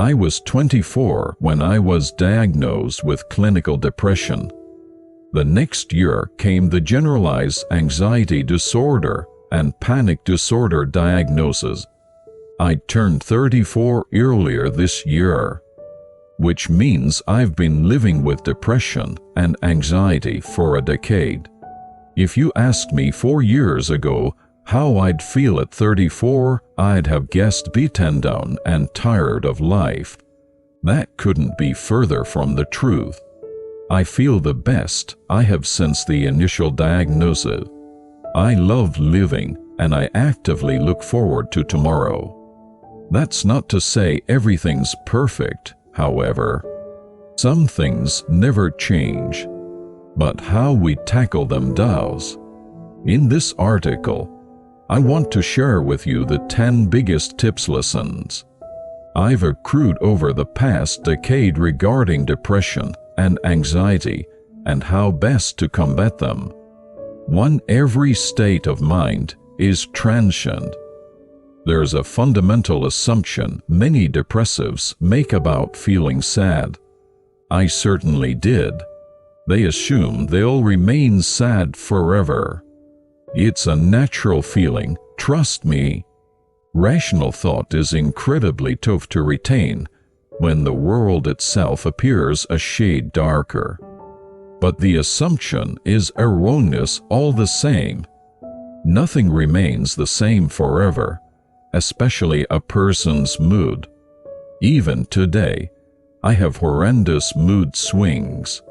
I was 24 when I was diagnosed with clinical depression. The next year came the generalized anxiety disorder and panic disorder diagnosis. I turned 34 earlier this year, which means I've been living with depression and anxiety for a decade. If you asked me 4 years ago how I'd feel at 34, I'd have guessed beaten down and tired of life. That couldn't be further from the truth. I feel the best I have since the initial diagnosis. I love living, and I actively look forward to tomorrow. That's not to say everything's perfect, however. Some things never change, but how we tackle them does. In this article, I want to share with you the 10 biggest tips lessons I've accrued over the past decade regarding depression and anxiety and how best to combat them. 1. Every state of mind is transient. There's a fundamental assumption many depressives make about feeling sad. I certainly did. They assume they'll remain sad forever. It's a natural feeling, trust me. Rational thought is incredibly tough to retain when the world itself appears a shade darker. But the assumption is erroneous all the same. Nothing remains the same forever, especially a person's mood. Even today, I have horrendous mood swings.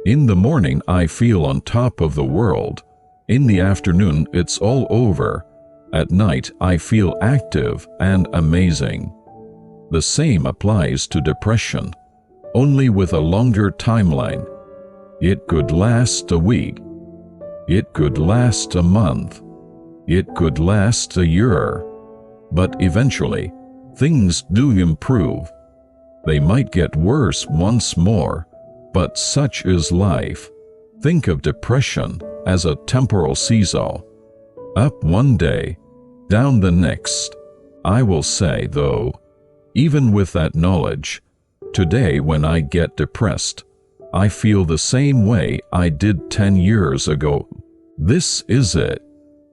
In the morning, I feel on top of the world. In the afternoon, it's all over. At night, I feel active and amazing. The same applies to depression, only with a longer timeline. It could last a week. It could last a month. It could last a year. But eventually, things do improve. They might get worse once more, but such is life. Think of depression as a temporal seesaw. Up one day, down the next. I will say, though, even with that knowledge, today when I get depressed, I feel the same way I did 10 years ago. This is it.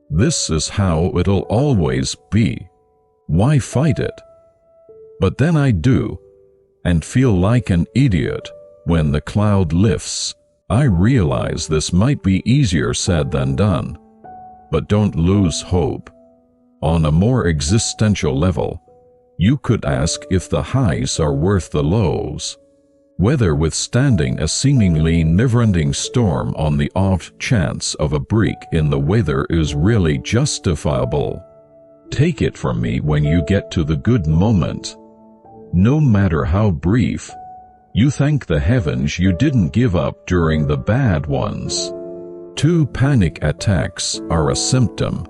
This is how it'll always be. Why fight it? But then I do, and feel like an idiot when the cloud lifts. I realize this might be easier said than done, but don't lose hope. On a more existential level, you could ask if the highs are worth the lows, whether withstanding a seemingly never-ending storm on the off chance of a break in the weather is really justifiable. Take it from me, when you get to the good moment, no matter how brief, you thank the heavens you didn't give up during the bad ones. 2. Panic attacks are a symptom,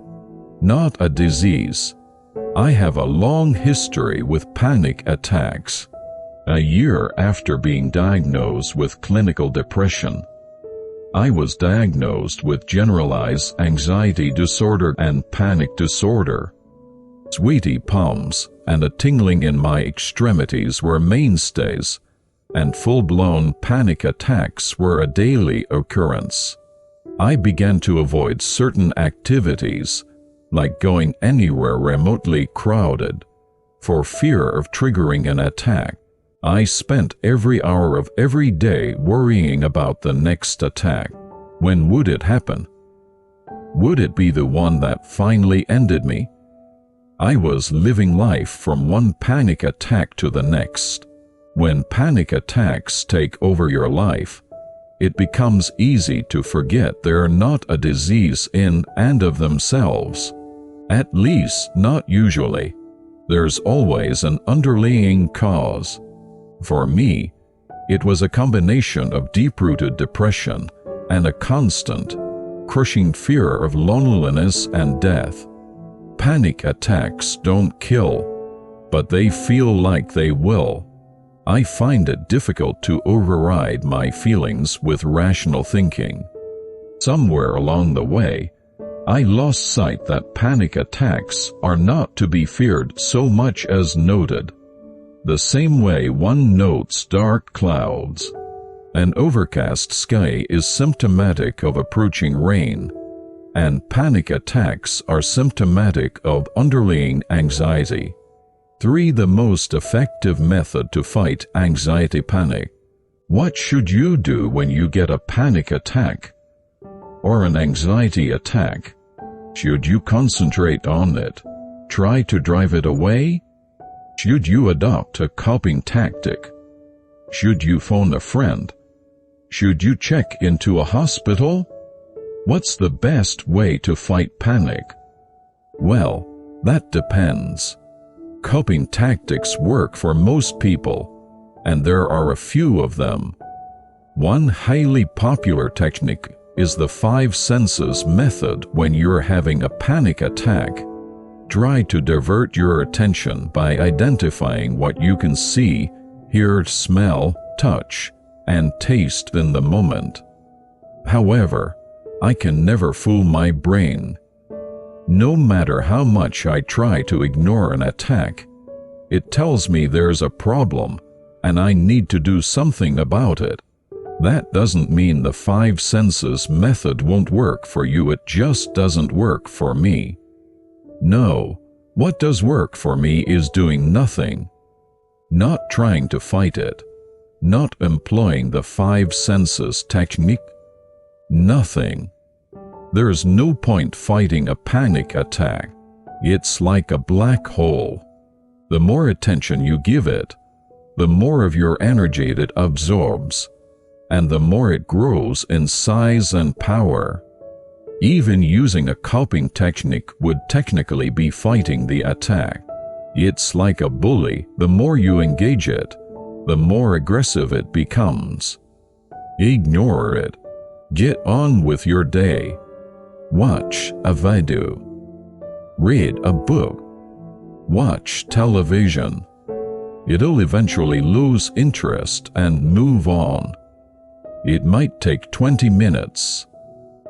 not a disease. I have a long history with panic attacks. A year after being diagnosed with clinical depression, I was diagnosed with generalized anxiety disorder and panic disorder. Sweaty palms and a tingling in my extremities were mainstays, and full-blown panic attacks were a daily occurrence. I began to avoid certain activities, like going anywhere remotely crowded, for fear of triggering an attack. I spent every hour of every day worrying about the next attack. When would it happen? Would it be the one that finally ended me? I was living life from one panic attack to the next. When panic attacks take over your life, it becomes easy to forget they're not a disease in and of themselves. At least, not usually. There's always an underlying cause. For me, it was a combination of deep-rooted depression and a constant, crushing fear of loneliness and death. Panic attacks don't kill, but they feel like they will. I find it difficult to override my feelings with rational thinking. Somewhere along the way, I lost sight that panic attacks are not to be feared so much as noted. The same way one notes dark clouds. An overcast sky is symptomatic of approaching rain, and panic attacks are symptomatic of underlying anxiety. 3. The most effective method to fight anxiety panic. What should you do when you get a panic attack or an anxiety attack? Should you concentrate on it? Try to drive it away? Should you adopt a coping tactic? Should you phone a friend? Should you check into a hospital? What's the best way to fight panic? Well, that depends. Coping tactics work for most people, and there are a few of them. One highly popular technique is the 5 senses method. When you're having a panic attack, try to divert your attention by identifying what you can see, hear, smell, touch, and taste in the moment. However, I can never fool my brain. No matter how much I try to ignore an attack, it tells me there's a problem and I need to do something about it. That doesn't mean the 5 senses method won't work for you, it just doesn't work for me. No, what does work for me is doing nothing. Not trying to fight it. Not employing the 5 senses technique. Nothing. There's no point fighting a panic attack. It's like a black hole. The more attention you give it, the more of your energy it absorbs, and the more it grows in size and power. Even using a coping technique would technically be fighting the attack. It's like a bully. The more you engage it, the more aggressive it becomes. Ignore it. Get on with your day. Watch a video. Read a book. Watch television. It'll eventually lose interest and move on. It might take 20 minutes.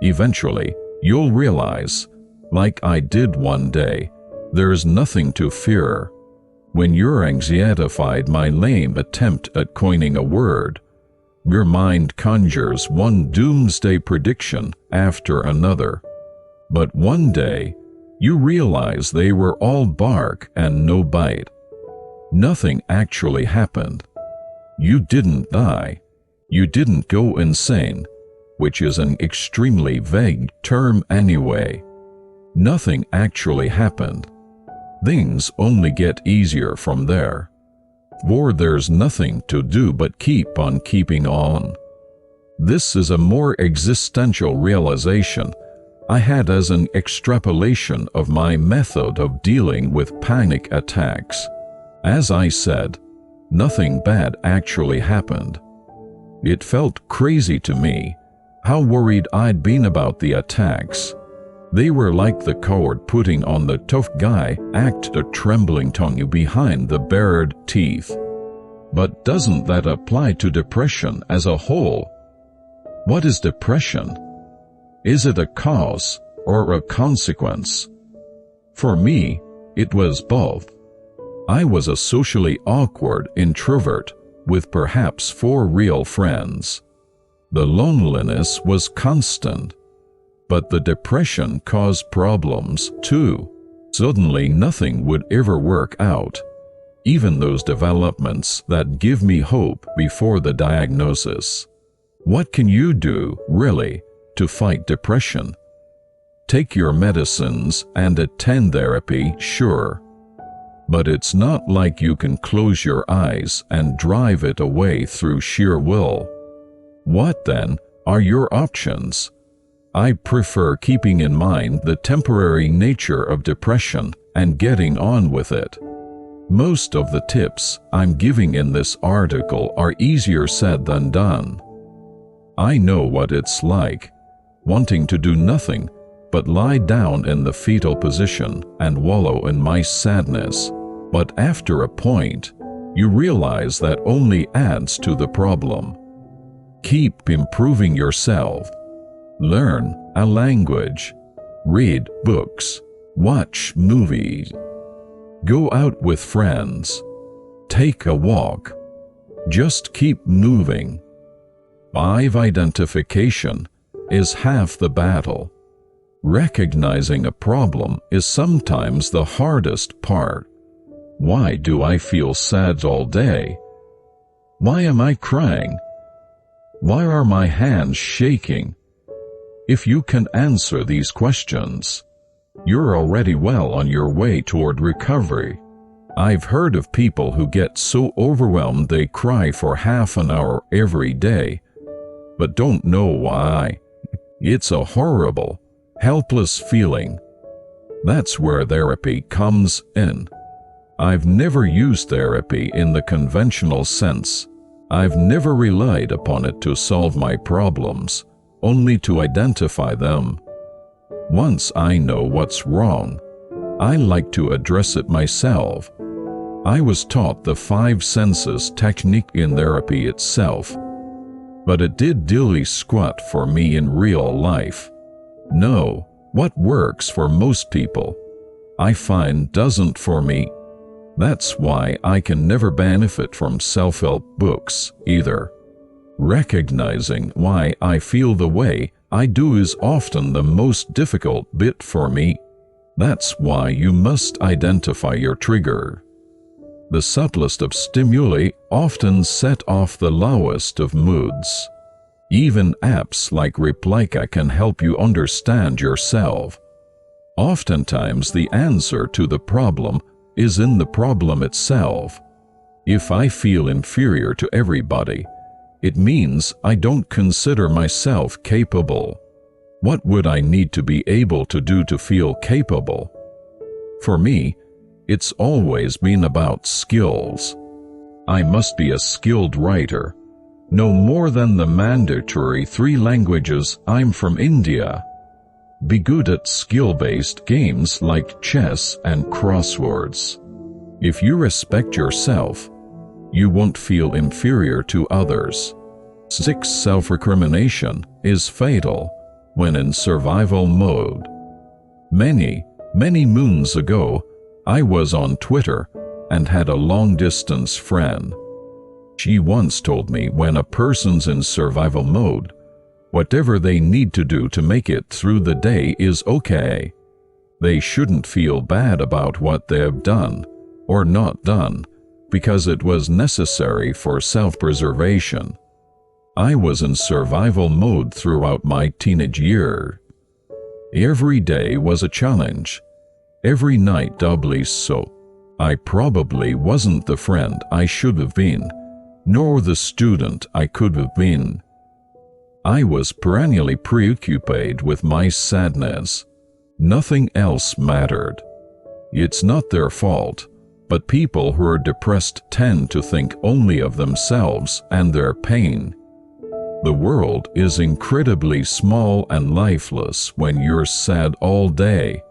Eventually, you'll realize, like I did one day, there's nothing to fear. When you're anxietified, my lame attempt at coining a word, your mind conjures one doomsday prediction after another. But one day, you realize they were all bark and no bite. Nothing actually happened. You didn't die. You didn't go insane, which is an extremely vague term anyway. Nothing actually happened. Things only get easier from there. For there's nothing to do but keep on keeping on. This is a more existential realization I had as an extrapolation of my method of dealing with panic attacks. As I said, nothing bad actually happened. It felt crazy to me how worried I'd been about the attacks. They were like the coward putting on the tough guy act, a trembling tongue behind the bared teeth. But doesn't that apply to depression as a whole? What is depression? Is it a cause or a consequence? For me, it was both. I was a socially awkward introvert with perhaps 4 real friends. The loneliness was constant. But the depression caused problems too. Suddenly nothing would ever work out, even those developments that give me hope before the diagnosis. What can you do, really, to fight depression? Take your medicines and attend therapy, sure. But it's not like you can close your eyes and drive it away through sheer will. What, then, are your options? I prefer keeping in mind the temporary nature of depression and getting on with it. Most of the tips I'm giving in this article are easier said than done. I know what it's like, wanting to do nothing but lie down in the fetal position and wallow in my sadness. But after a point, you realize that only adds to the problem. Keep improving yourself. Learn a language, read books, watch movies, go out with friends, take a walk. Just keep moving. 5. Identification is half the battle. Recognizing a problem is sometimes the hardest part. Why do I feel sad all day? Why am I crying? Why are my hands shaking? If you can answer these questions, you're already well on your way toward recovery. I've heard of people who get so overwhelmed they cry for half an hour every day, but don't know why. It's a horrible, helpless feeling. That's where therapy comes in. I've never used therapy in the conventional sense. I've never relied upon it to solve my problems, only to identify them. Once I know what's wrong, I like to address it myself. I was taught the 5 senses technique in therapy itself, but it did dilly squat for me in real life. No, what works for most people, I find doesn't for me. That's why I can never benefit from self-help books either. Recognizing why I feel the way I do is often the most difficult bit for me. That's why you must identify your trigger. The subtlest of stimuli often set off the lowest of moods. Even apps like Replika can help you understand yourself. Oftentimes the answer to the problem is in the problem itself. If I feel inferior to everybody, it means I don't consider myself capable. What would I need to be able to do to feel capable? For me, it's always been about skills. I must be a skilled writer, know more than the mandatory 3 languages. I'm from India. Be good at skill-based games like chess and crosswords. If you respect yourself, you won't feel inferior to others. 6. Self-recrimination is fatal when in survival mode. Many moons ago, I was on Twitter and had a long-distance friend. She once told me when a person's in survival mode, whatever they need to do to make it through the day is okay. They shouldn't feel bad about what they've done or not done because it was necessary for self-preservation. I was in survival mode throughout my teenage year. Every day was a challenge, every night doubly so. I probably wasn't the friend I should have been, nor the student I could have been. I was perennially preoccupied with my sadness. Nothing else mattered. It's not their fault, but people who are depressed tend to think only of themselves and their pain. The world is incredibly small and lifeless when you're sad all day.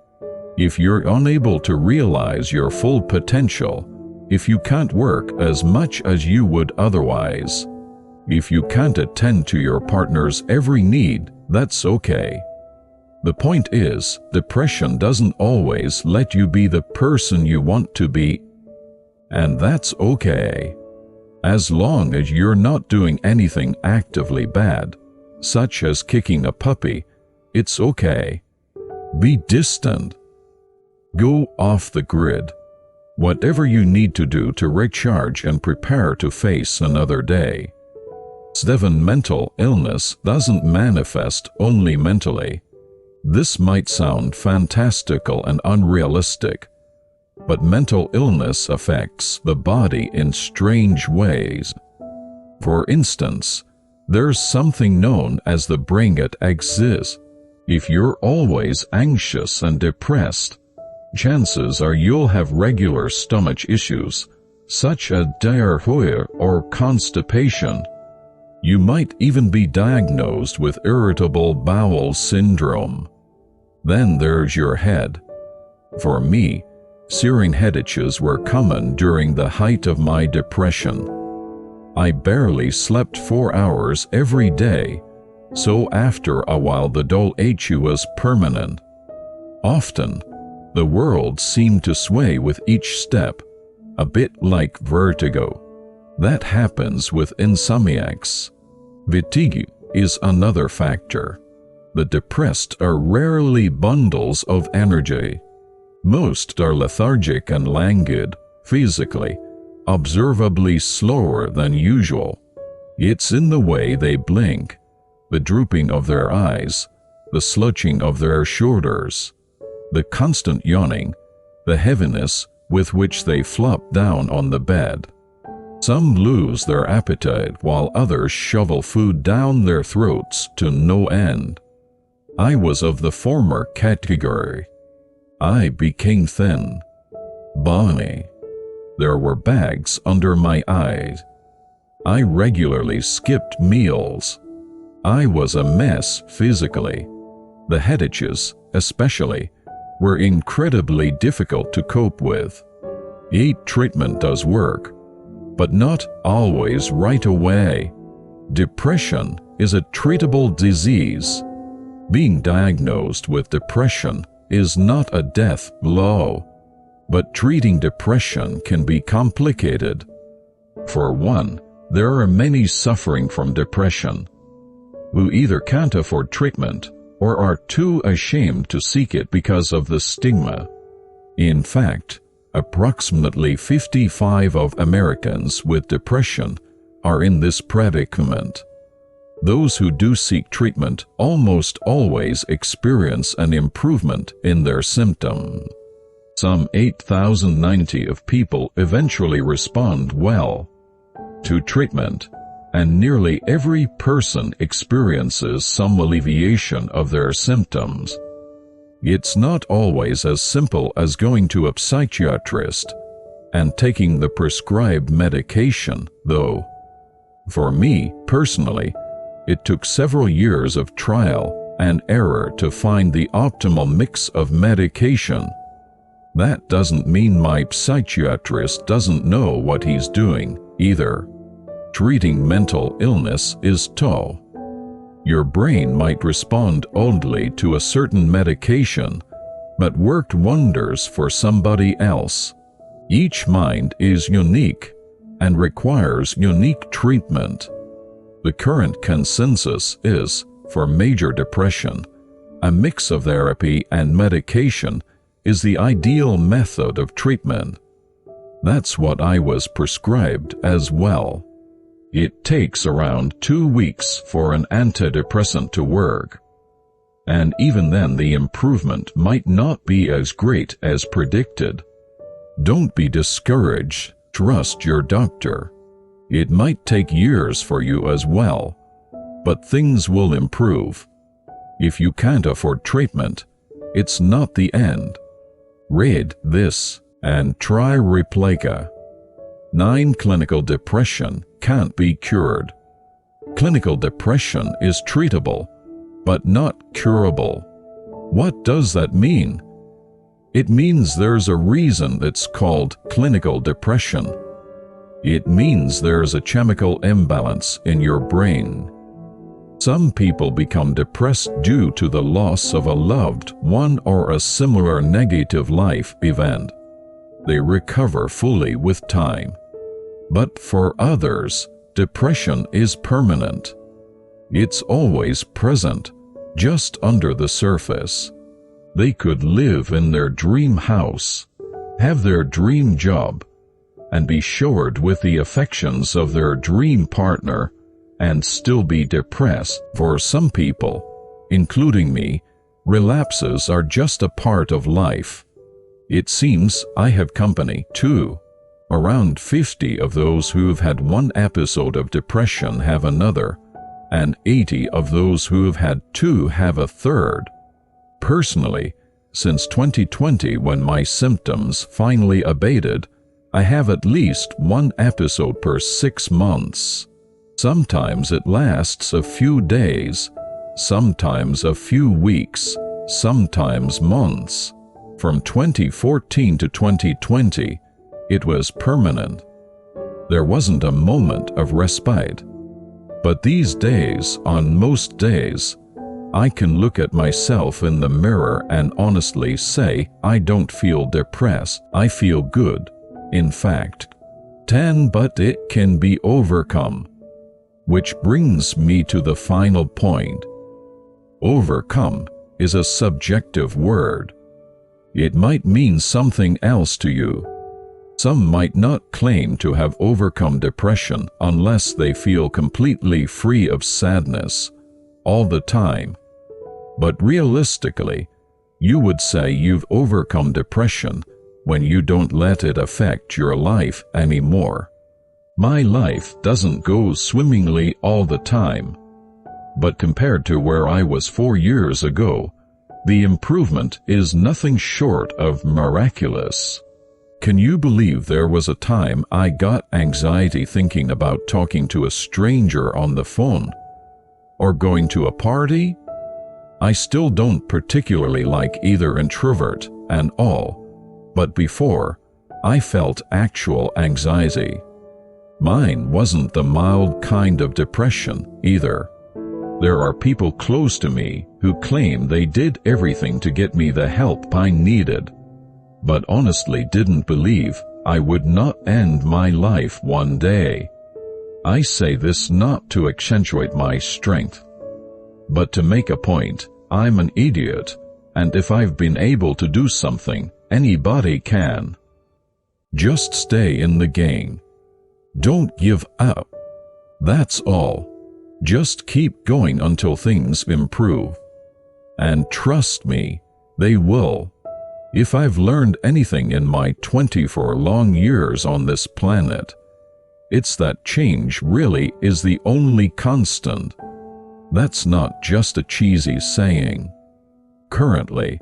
If you're unable to realize your full potential, if you can't work as much as you would otherwise, if you can't attend to your partner's every need, that's okay. The point is, depression doesn't always let you be the person you want to be, and that's okay. As long as you're not doing anything actively bad, such as kicking a puppy, it's okay. Be distant. Go off the grid. Whatever you need to do to recharge and prepare to face another day. 7. Mental illness doesn't manifest only mentally. This might sound fantastical and unrealistic, but mental illness affects the body in strange ways. For instance, there's something known as the brain axis. If you're always anxious and depressed, chances are you'll have regular stomach issues, such as diarrhea or constipation. You might even be diagnosed with irritable bowel syndrome. Then there's your head. For me, searing headaches were common during the height of my depression. I barely slept 4 hours every day, so after a while the dull ache was permanent. Often, the world seemed to sway with each step. a bit like vertigo. That happens with insomniacs. Fatigue is another factor. The depressed are rarely bundles of energy. Most are lethargic and languid, physically, observably slower than usual. It's in the way they blink, the drooping of their eyes, the slouching of their shoulders, the constant yawning, the heaviness with which they flop down on the bed. Some lose their appetite while others shovel food down their throats to no end. I was of the former category. I became thin, bony. There were bags under my eyes. I regularly skipped meals. I was a mess physically. The headaches, especially, were incredibly difficult to cope with. Treatment does work, but not always right away. Depression is a treatable disease. Being diagnosed with depression is not a death blow, but treating depression can be complicated. For one, there are many suffering from depression who either can't afford treatment or are too ashamed to seek it because of the stigma. In fact, approximately 55% of Americans with depression are in this predicament. Those who do seek treatment almost always experience an improvement in their symptoms. Some 8,090 of people eventually respond well to treatment, and nearly every person experiences some alleviation of their symptoms. It's not always as simple as going to a psychiatrist and taking the prescribed medication, though. For me, personally, it took several years of trial and error to find the optimal mix of medication. That doesn't mean my psychiatrist doesn't know what he's doing, either. Treating mental illness is tough. Your brain might respond oddly to a certain medication, but worked wonders for somebody else. Each mind is unique and requires unique treatment. The current consensus is, for major depression, a mix of therapy and medication is the ideal method of treatment. That's what I was prescribed as well. It takes around 2 weeks for an antidepressant to work. And even then the improvement might not be as great as predicted. Don't be discouraged. Trust your doctor. It might take years for you as well, but things will improve. If you can't afford treatment, it's not the end. Read this and try Replica. 9 Clinical depression can't be cured. Clinical depression is treatable, but not curable. What does that mean? It means there's a reason it's called clinical depression. It means there's a chemical imbalance in your brain. Some people become depressed due to the loss of a loved one or a similar negative life event. They recover fully with time. But for others, depression is permanent. It's always present, just under the surface. They could live in their dream house, have their dream job, and be showered with the affections of their dream partner, and still be depressed. For some people, including me, relapses are just a part of life. It seems I have company too. Around 50 of those who've had one episode of depression have another, and 80 of those who have had 2 have a third. Personally, since 2020, when my symptoms finally abated, I have at least 1 episode per 6 months. Sometimes it lasts a few days, sometimes a few weeks, sometimes months. From 2014 to 2020, it was permanent. There wasn't a moment of respite. But these days, on most days, I can look at myself in the mirror and honestly say, I don't feel depressed, I feel good. In fact, 10, but it can be overcome. Which brings me to the final point. Overcome is a subjective word. It might mean something else to you. Some might not claim to have overcome depression unless they feel completely free of sadness all the time. But realistically, you would say you've overcome depression when you don't let it affect your life anymore. My life doesn't go swimmingly all the time, but compared to where I was 4 years ago, the improvement is nothing short of miraculous. Can you believe there was a time I got anxiety thinking about talking to a stranger on the phone? Or going to a party? I still don't particularly like either introvert and all, but before, I felt actual anxiety. Mine wasn't the mild kind of depression either. There are people close to me who claim they did everything to get me the help I needed, but honestly didn't believe I would not end my life one day. I say this not to accentuate my strength, but to make a point. I'm an idiot, and if I've been able to do something, anybody can. Just stay in the game. Don't give up. That's all. Just keep going until things improve. And trust me, they will. If I've learned anything in my 24 long years on this planet, it's that change really is the only constant. That's not just a cheesy saying. Currently,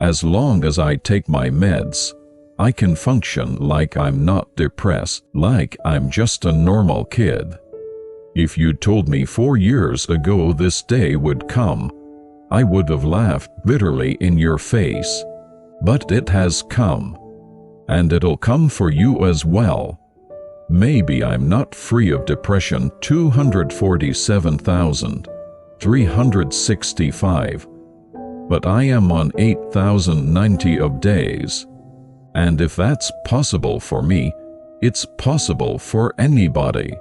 as long as I take my meds, I can function like I'm not depressed, like I'm just a normal kid. If you told me 4 years ago this day would come, I would have laughed bitterly in your face. But it has come, and it'll come for you as well. Maybe I'm not free of depression 247,365, but I am on 8,090 of days. And if that's possible for me, it's possible for anybody.